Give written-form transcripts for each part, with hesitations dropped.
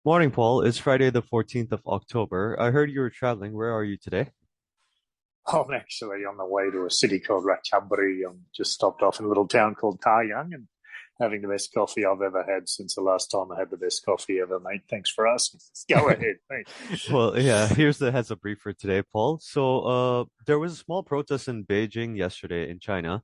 Morning, Paul. It's Friday, the 14th of October. I heard you were traveling. Where are you today? I'm actually on the way to a city called Ratchaburi. I'm just stopped off in a little town called Taryang and having the best coffee I've ever had since the last time I had the best coffee ever, mate. Thanks for asking. Go ahead, mate. Well, yeah, here's the heads up brief for today, Paul. There was a small protest in Beijing yesterday in China.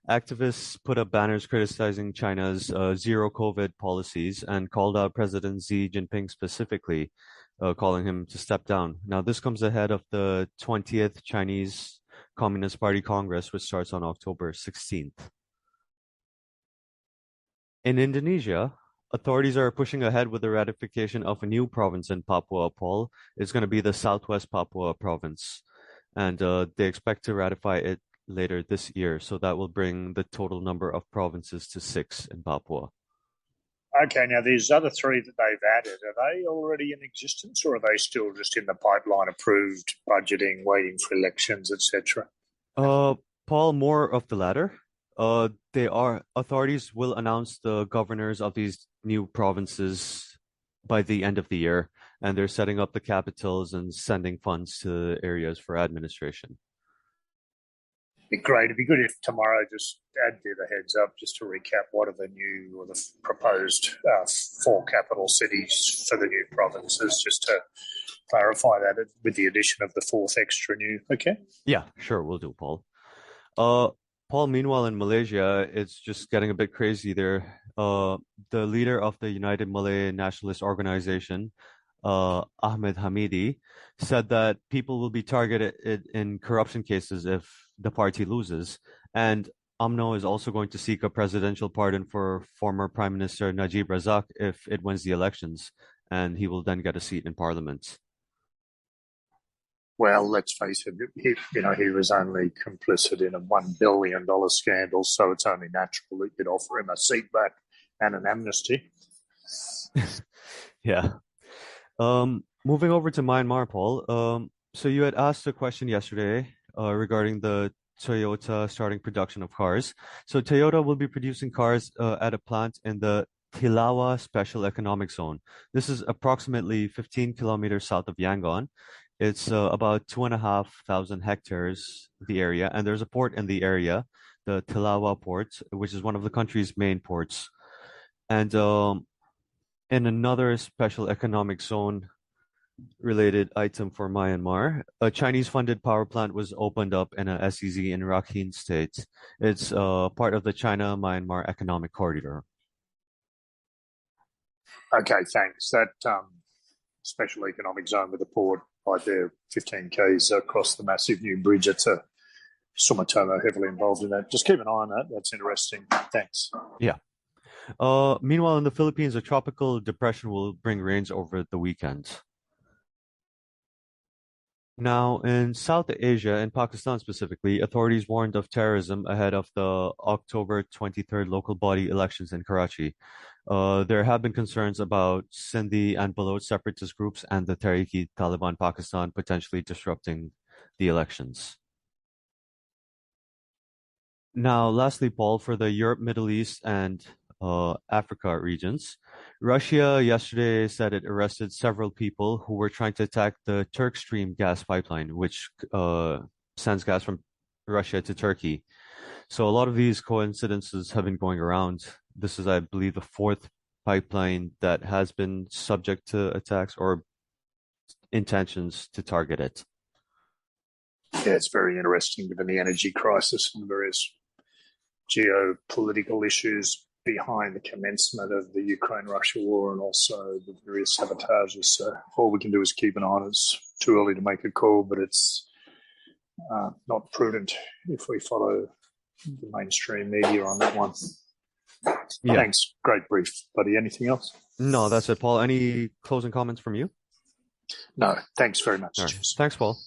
Activists put up banners criticizing China's zero COVID policies and called out President Xi Jinping specifically, calling him to step down. Now, this comes ahead of the 20th Chinese Communist Party Congress, which starts on October 16th. In Indonesia, authorities are pushing ahead with the ratification of a new province in Papua, Paul. It's going to be the Southwest Papua province, and they expect to ratify it later this year. So that will bring the total number of provinces to six in Papua. Okay, now these other three that they've added, are they already in existence or are they still just in the pipeline approved, budgeting, waiting for elections, etc.? Uh, Paul, more of the latter. They are authorities will announce the governors of these new provinces by the end of the year, and they're setting up the capitals and sending funds to the areas for administration. Be great. It'd be good if tomorrow just add the heads up just to recap what are the new or the proposed four capital cities for the new provinces, just to clarify that with the addition of the fourth extra new. Okay. Yeah, sure, we'll do, Paul. Uh, Paul, meanwhile, in Malaysia, it's just getting a bit crazy there. The leader of the United Malay Nationalist Organization, Ahmed Hamidi, said that people will be targeted in corruption cases if the party loses. And UMNO is also going to seek a presidential pardon for former Prime Minister Najib Razak if it wins the elections, and he will then get a seat in parliament. Well, let's face it, he was only complicit in a $1 billion scandal, so it's only natural that you'd offer him a seat back and an amnesty. Yeah. Moving over to Myanmar, Paul. So you had asked a question yesterday, regarding the Toyota starting production of cars. So Toyota will be producing cars, at a plant in the Tilawa Special Economic Zone. This is approximately 15 kilometers south of Yangon. It's about 2,500 hectares, the area, and there's a port in the area, the Tilawa port, which is one of the country's main ports. And in another special economic zone related item for Myanmar, a Chinese-funded power plant was opened up in a SEZ in Rakhine State. It's part of the China-Myanmar Economic Corridor. Okay, thanks. That special economic zone with the port right there, 15 k's across the massive new bridge. It's a Sumitomo heavily involved in that. Just keep an eye on that. That's interesting. Thanks. Yeah. Meanwhile, in the Philippines, a tropical depression will bring rains over the weekend. Now, in South Asia, in Pakistan specifically, authorities warned of terrorism ahead of the October 23rd local body elections in Karachi. There have been concerns about Sindhi and Baloch separatist groups and the Tehreek-e-Taliban Pakistan potentially disrupting the elections. Now, lastly, Paul, for the Europe, Middle East, and Africa regions, Russia yesterday said it arrested several people who were trying to attack the Turk Stream gas pipeline, which sends gas from Russia to Turkey. So a lot of these coincidences have been going around. This is, I believe, the fourth pipeline that has been subject to attacks or intentions to target it. Yeah, it's very interesting given the energy crisis and the various geopolitical issues behind the commencement of the Ukraine-Russia war and also the various sabotages. So all we can do is keep an eye on it. It's too early to make a call, but it's not prudent if we follow the mainstream media on that one. Yeah. Thanks. Great brief, buddy. Anything else? No, that's it, Paul. Any closing comments from you? No. Thanks very much. All right. Thanks, Paul.